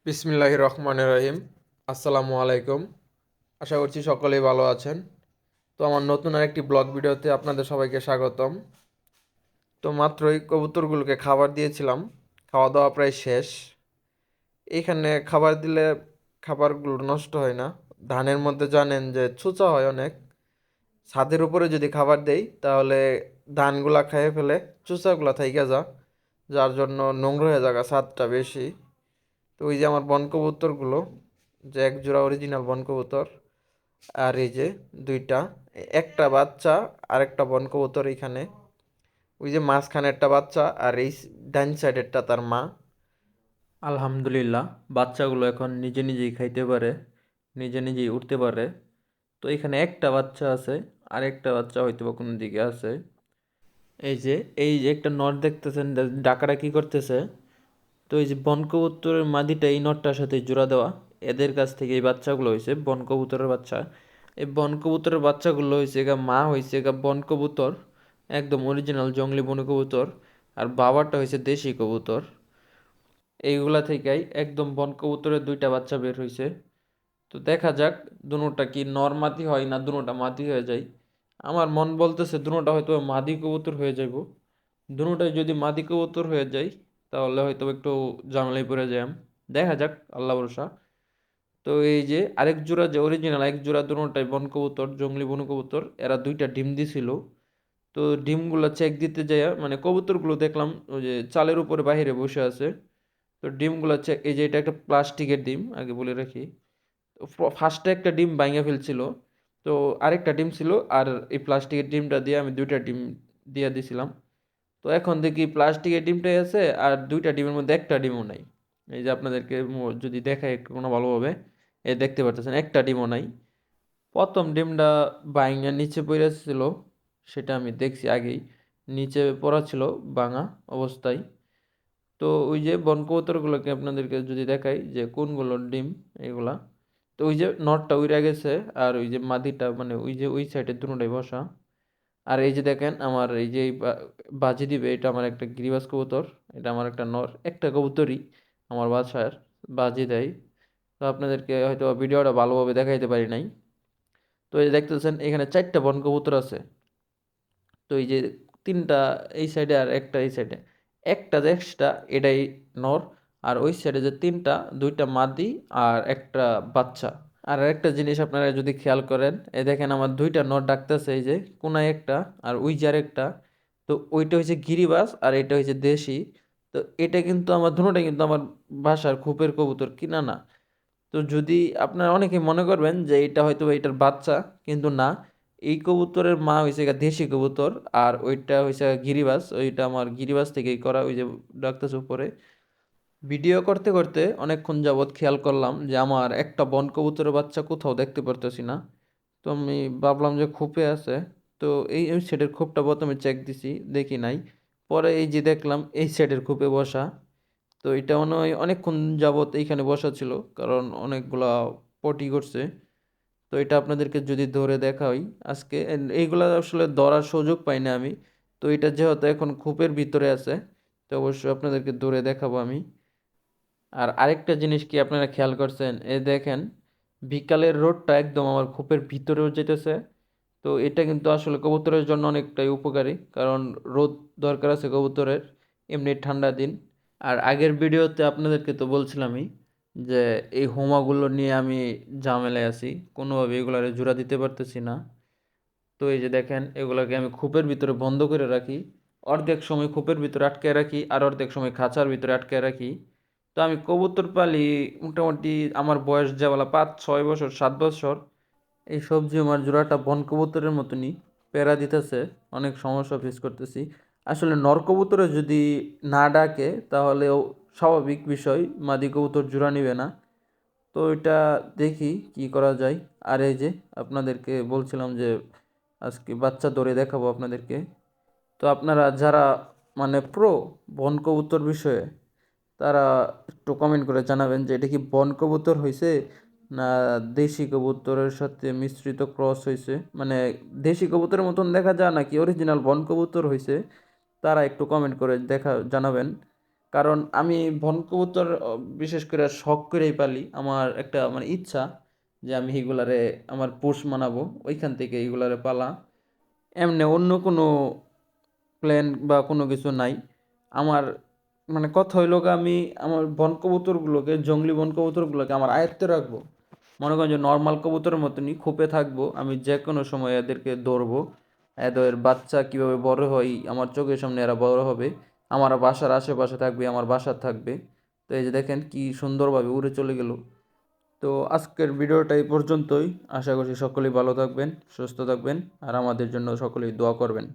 বিসমিল্লাহির রহমানির রহিম। আসসালামু আলাইকুম। আশা করছি সকলেই ভালো আছেন। তো আমার নতুন আরেকটি ব্লগ ভিডিওতে আপনাদের সবাইকে স্বাগতম। তো মাত্রই কবুতরগুলোকে খাবার দিয়েছিলাম, খাওয়া দাওয়া প্রায় শেষ। এইখানে খাবার দিলে খাবারগুলো নষ্ট হয় না। ধানের মধ্যে জানেন যে ছুঁচা হয় অনেক। ছাদের উপরে যদি খাবার দেই তাহলে ধানগুলা খেয়ে ফেলে, চুচাগুলা থাইকা যার জন্য নোংরা হয়ে যাওয়া ছাদটা বেশি। তো ওই যে আমার বন কবুতরগুলো, যে এক জোড়া অরিজিনাল বন কবুতর, আর এই যে দুইটা, একটা বাচ্চা আর একটা বন কবুতর এইখানে। ওই যে মাঝখানে একটা বাচ্চা আর এই ডান সাইডেরটা তার মা। আলহামদুলিল্লাহ, বাচ্চাগুলো এখন নিজে নিজেই খাইতে পারে, নিজে নিজেই উঠতে পারে। তো এখানে একটা বাচ্চা আছে, আর একটা বাচ্চা হয়তো বা কোনো দিকে আছে। এই যে এই যে একটা নর দেখতেছেন, ডাকারা কি করতেছে। তো এই যে বন কবুতরের মাদিটা এই নরটার সাথে জোড়া দেওয়া, এদের কাছ থেকে এই বাচ্চাগুলো হয়েছে বন কবুতরের বাচ্চা। এই বন কবুতরের বাচ্চাগুলো হয়েছে গা, মা হয়েছে গা বন কবুতর, একদম অরিজিনাল জংলি বন কবুতর। আর বাবাটা হয়েছে দেশি কবুতর। এইগুলা থেকেই একদম বন কবুতরের দুইটা বাচ্চা বের হইছে। তো দেখা যাক দুনোটা কি নর মাদি হয় না দুনোটা মাদি হয়ে যায়। আমার মন বলতেছে দুনোটা হয়তো মাদি কবুতর হয়ে যাইব। দুনোটাই যদি মাদি কবুতর হয়ে যায় তাহলে হয়তো একটু ঝামেলায় পড়ে যাই। দেখা যাক, আল্লাহ ভরসা। তো এই যে আরেক জোড়া, যে অরিজিনাল এক জোড়া, দুটোটাই বন কবুতর, জংলি বন কবুতর, এরা দুইটা ডিম দিছিল। তো ডিমগুলো চেক দিতে যায়, মানে কবুতরগুলো দেখলাম ওই যে চালের উপরে বাইরে বসে আছে। তো ডিমগুলো চেক, এই যে এটা একটা প্লাস্টিকের ডিম, আগে বলে রাখি। ফার্স্টে একটা ডিম ভাঙে ফেলছিল। তো আরেকটা ডিম ছিল, আর এই প্লাস্টিকের ডিমটা দিয়ে আমি দুইটা ডিম দিয়ে দিছিলাম। তো এখন দেখি প্লাস্টিকের ডিমটাই আছে, আর দুইটা ডিমের মধ্যে একটা ডিমও নাই। এই যে আপনাদেরকে যদি দেখাই একটু কোনো ভালোভাবে, এই দেখতে পারতেছেন একটা ডিমও নাই। প্রথম ডিমটা ভাঙা নিচে পড়ে ছিল, সেটা আমি দেখছি আগেই। নিচে পড়া ছিল ভাঙা অবস্থায়। তো ওই যে বন কবুতরগুলোকে আপনাদেরকে যদি দেখাই যে কোনগুলোর ডিম এগুলা, তো ওই যে নটটা উইরা গেছে, আর ওই যে মাদিটা মানে ওই যে ওই সাইডে দুটোটাই বসা। আর এই যে দেখেন আমার এই যে বাজি দিবে, এটা আমার একটা গিরিবাজ কবুতর। এটা আমার একটা নর, একটা কবুতরই আমার বাসার বাজি দেয়। তো আপনাদেরকে হয়তো ভিডিওটা ভালোভাবে দেখাইতে পারি নাই। তো এই যে দেখতেছেন এখানে চারটা বন কবুতর আছে। তো এই যে তিনটা এই সাইডে আর একটা এই সাইডে, একটা যে এক্সট্রা এটাই নর। আর ওই সাইডে যে তিনটা, দুইটা মাদি আর একটা বাচ্চা। আর একটা জিনিস আপনারা যদি খেয়াল করেন, এই দেখেন আমার দুইটা নর ডাকতেছে, এই যে কোনায় একটা আর ওই যে একটা। তো ওইটা হচ্ছে গিরিবাজ আর এটা হচ্ছে দেশি। তো এটা কিন্তু আমার দুটোটাই কিন্তু আমার বাসার খোপের কবুতর, কিনা না। তো যদি আপনারা অনেকে মনে করবেন যে এটা হয়তো বা এটার বাচ্চা, কিন্তু না। এই কবুতরের মা হয়েছে গা দেশি কবুতর, আর ওইটা হয়েছে গিরিবাজ, ওইটা আমার গিরিবাজ থেকেই করা, ওই যে ডাকতেছে উপরে। ভিডিও করতে করতে অনেকক্ষণ যাবৎ খেয়াল করলাম যে আমার একটা বন কবুতরের বাচ্চা কোথাও দেখতে পারতেছি না। তো আমি ভাবলাম যে খোপে আছে। তো এই সাইডের খোপটা প্রথমে চেক দিছি, দেখি নাই। পরে এই যে দেখলাম এই সাইডের খোপে বসা। তো এটা মনে হয় অনেকক্ষণ যাবৎ এইখানে বসা ছিল, কারণ অনেকগুলা পটি করছে। তো এটা আপনাদেরকে যদি ধরে দেখাই আজকে, এইগুলা আসলে ধরার সুযোগ পাই না আমি। তো এটা যেহেতু এখন খোপের ভিতরে আছে, তো অবশ্যই আপনাদেরকে ধরে দেখাবো আমি। আর আরেকটা জিনিস কি আপনারা খেয়াল করছেন, এ দেখেন বিকালের রোদটা একদম আমার খোপের ভিতরেও যেতেছে। তো এটা কিন্তু আসলে কবুতরের জন্য অনেকটাই উপকারী, কারণ রোদ দরকার আছে কবুতরের, এমনি ঠান্ডা দিন। আর আগের ভিডিওতে আপনাদেরকে তো বলছিলামই যে এই হোমাগুলো নিয়ে আমি ঝামেলায় আছি, কোনোভাবে এগুলারে জোড়া দিতে পারতেছি না। তো এই যে দেখেন এগুলোকে আমি খোপের ভিতরে বন্ধ করে রাখি, অর্ধেক সময় খোপের ভিতরে আটকে রাখি আর অর্ধেক সময় খাঁচার ভিতরে আটকে রাখি। তো আমি কবুতর পালি মোটামুটি, আমার বয়স যাওয়ালা 5-6 বছর 7 বছর। এই সবজি আমার জোড়াটা বন কবুতরের মতনই প্যারা দিতেছে, অনেক সমস্যা ফেস করতেছি। আসলে নর কবুতরে যদি না ডাকে তাহলেও স্বাভাবিক বিষয়, মাদি কবুতর জোড়া নিবে না। তো এটা দেখি কি করা যায়। আর এই যে আপনাদেরকে বলছিলাম যে আজকে বাচ্চা ধরে দেখাবো আপনাদেরকে। তো আপনারা যারা মানে প্রো বন কবুতর বিষয়ে, তারা একটু কমেন্ট করে জানাবেন যে এটা কি বন কবুতর হয়েছে না দেশি কবুতরের সাথে মিশ্রিত ক্রস হয়েছে, মানে দেশি কবুতরের মতন দেখা যায় নাকি অরিজিনাল বন কবুতর হয়েছে। তারা একটু কমেন্ট করে জানাবেন। কারণ আমি বন কবুতর বিশেষ করে শখ করেই পালি। আমার একটা মানে ইচ্ছা যে আমি এগুলারে আমার পোষ মানাবো, ওইখান থেকে এগুলারে পালা। এমনি অন্য কোনো প্ল্যান বা কোনো কিছু নাই আমার। মানে কথা হইলো গিয়ে আমি আমার বন কবুতরগুলোকে, জংলি বন কবুতরগুলোকে আমার আয়ত্তে রাখবো। মনে করেন যে নর্মাল কবুতরের মতনই খোপে থাকবো, আমি যে কোনো সময় এদেরকে ধরবো। এদের বাচ্চা কিভাবে বড় হয় আমার চোখের সামনে এরা বড় হবে, আমার বাসার আশেপাশে থাকবে, আমার বাসার থাকবে। তো এই যে দেখেন কি সুন্দরভাবে উড়ে চলে গেল। তো আজকের ভিডিওটা এই পর্যন্তই। আশা করছি সকলেই ভালো থাকবেন, সুস্থ থাকবেন, আর আমাদের জন্য সকলেই দোয়া করবেন।